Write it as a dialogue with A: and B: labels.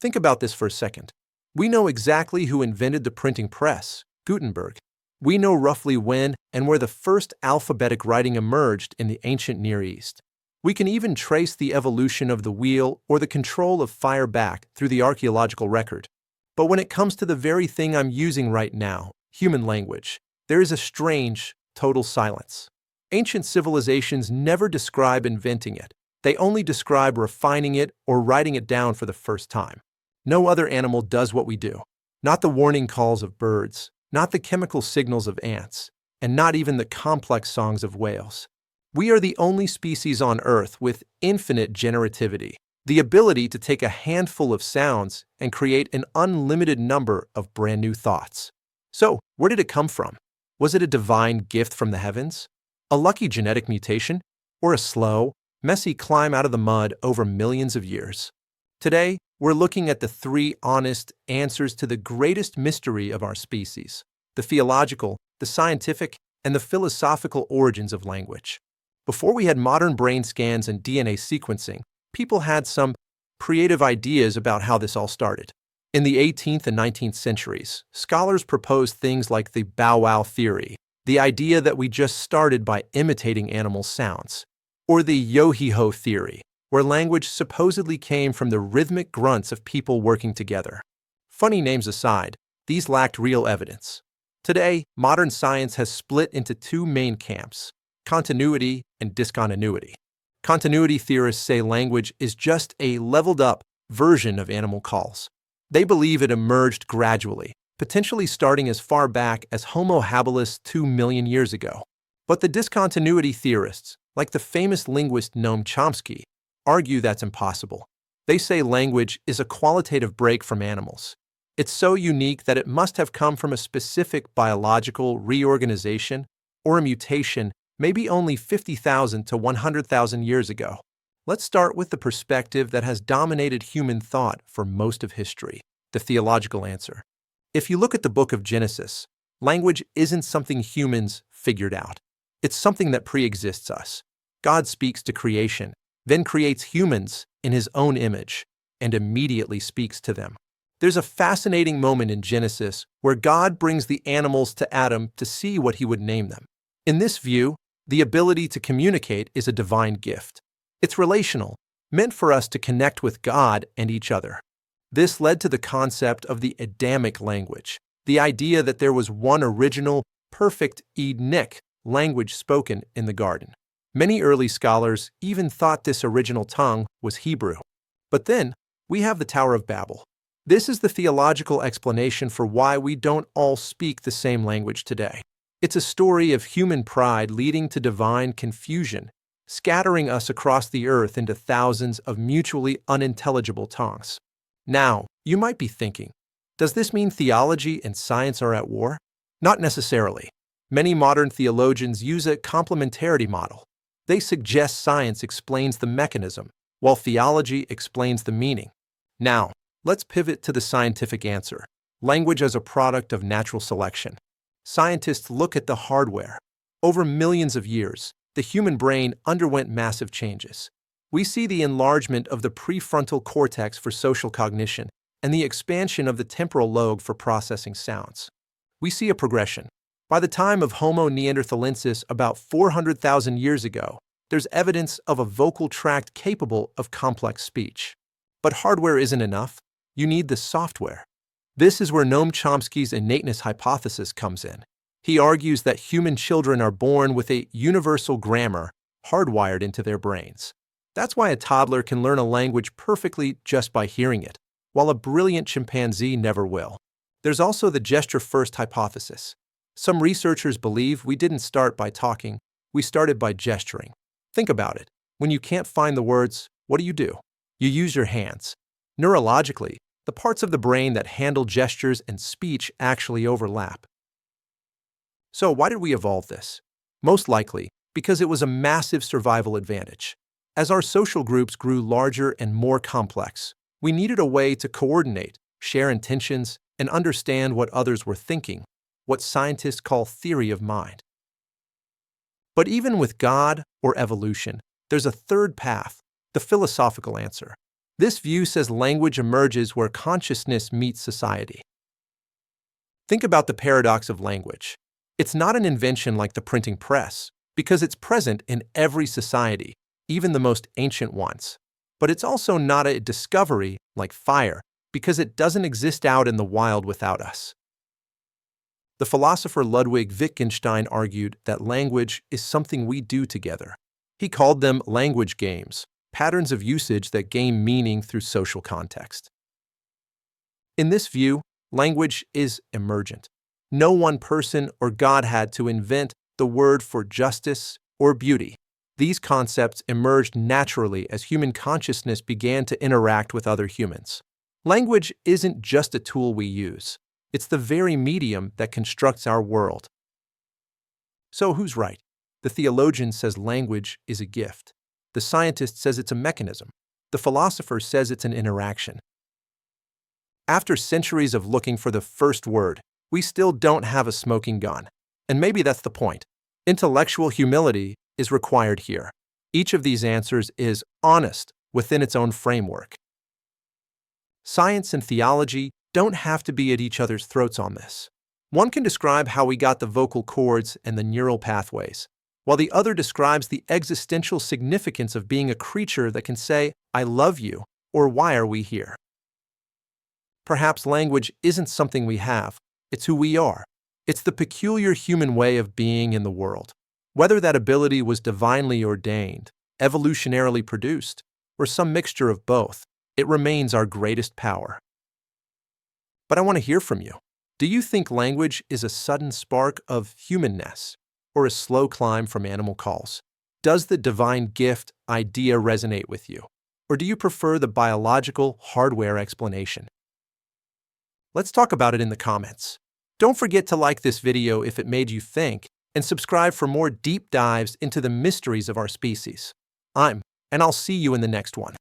A: Think about this for a second. We know exactly who invented the printing press, Gutenberg. We know roughly when and where the first alphabetic writing emerged in the ancient Near East. We can even trace the evolution of the wheel or the control of fire back through the archaeological record. But when it comes to the very thing I'm using right now, human language, there is a strange, total silence. Ancient civilizations never describe inventing it. They only describe refining it or writing it down for the first time. No other animal does what we do. Not the warning calls of birds, not the chemical signals of ants, and not even the complex songs of whales. We are the only species on Earth with infinite generativity, the ability to take a handful of sounds and create an unlimited number of brand new thoughts. So, where did it come from? Was it a divine gift from the heavens? A lucky genetic mutation? Or a slow, messy climb out of the mud over millions of years? Today, we're looking at the three honest answers to the greatest mystery of our species: the theological, the scientific, and the philosophical origins of language. Before we had modern brain scans and DNA sequencing, people had some creative ideas about how this all started. In the 18th and 19th centuries, scholars proposed things like the bow wow theory, the idea that we just started by imitating animal sounds, or the yo-he-ho theory, where language supposedly came from the rhythmic grunts of people working together. Funny names aside, these lacked real evidence. Today, modern science has split into two main camps: continuity and discontinuity. Continuity theorists say language is just a leveled-up version of animal calls. They believe it emerged gradually, potentially starting as far back as Homo habilis 2 million years ago. But the discontinuity theorists, like the famous linguist Noam Chomsky, argue that's impossible. They say language is a qualitative break from animals. It's so unique that it must have come from a specific biological reorganization or a mutation maybe only 50,000 to 100,000 years ago. Let's start with the perspective that has dominated human thought for most of history: the theological answer. If you look at the book of Genesis, language isn't something humans figured out. It's something that pre-exists us. God speaks to creation, then creates humans in his own image, and immediately speaks to them. There's a fascinating moment in Genesis where God brings the animals to Adam to see what he would name them. In this view, the ability to communicate is a divine gift. It's relational, meant for us to connect with God and each other. This led to the concept of the Adamic language, the idea that there was one original, perfect Edenic language spoken in the garden. Many early scholars even thought this original tongue was Hebrew. But then, we have the Tower of Babel. This is the theological explanation for why we don't all speak the same language today. It's a story of human pride leading to divine confusion, scattering us across the earth into thousands of mutually unintelligible tongues. Now, you might be thinking, does this mean theology and science are at war? Not necessarily. Many modern theologians use a complementarity model. They suggest science explains the mechanism, while theology explains the meaning. Now, let's pivot to the scientific answer: language as a product of natural selection. Scientists look at the hardware. Over millions of years, the human brain underwent massive changes. We see the enlargement of the prefrontal cortex for social cognition and the expansion of the temporal lobe for processing sounds. We see a progression. By the time of Homo neanderthalensis about 400,000 years ago, there's evidence of a vocal tract capable of complex speech. But hardware isn't enough. You need the software. This is where Noam Chomsky's innateness hypothesis comes in. He argues that human children are born with a universal grammar hardwired into their brains. That's why a toddler can learn a language perfectly just by hearing it, while a brilliant chimpanzee never will. There's also the gesture-first hypothesis. Some researchers believe we didn't start by talking, we started by gesturing. Think about it. When you can't find the words, what do? You use your hands. Neurologically, the parts of the brain that handle gestures and speech actually overlap. So why did we evolve this? Most likely, because it was a massive survival advantage. As our social groups grew larger and more complex, we needed a way to coordinate, share intentions, and understand what others were thinking, what scientists call theory of mind. But even with God or evolution, there's a third path, the philosophical answer. This view says language emerges where consciousness meets society. Think about the paradox of language. It's not an invention like the printing press, because it's present in every society, even the most ancient ones. But it's also not a discovery like fire, because it doesn't exist out in the wild without us. The philosopher Ludwig Wittgenstein argued that language is something we do together. He called them language games, patterns of usage that gain meaning through social context. In this view, language is emergent. No one person or God had to invent the word for justice or beauty. These concepts emerged naturally as human consciousness began to interact with other humans. Language isn't just a tool we use. It's the very medium that constructs our world. So who's right? The theologian says language is a gift. The scientist says it's a mechanism. The philosopher says it's an interaction. After centuries of looking for the first word, we still don't have a smoking gun. And maybe that's the point. Intellectual humility is required here. Each of these answers is honest within its own framework. Science and theology don't have to be at each other's throats on this. One can describe how we got the vocal cords and the neural pathways, while the other describes the existential significance of being a creature that can say, "I love you," or "Why are we here?" Perhaps language isn't something we have, it's who we are. It's the peculiar human way of being in the world. Whether that ability was divinely ordained, evolutionarily produced, or some mixture of both, it remains our greatest power. But I want to hear from you. Do you think language is a sudden spark of humanness or a slow climb from animal calls? Does the divine gift idea resonate with you? Or do you prefer the biological hardware explanation? Let's talk about it in the comments. Don't forget to like this video if it made you think, and subscribe for more deep dives into the mysteries of our species. And I'll see you in the next one.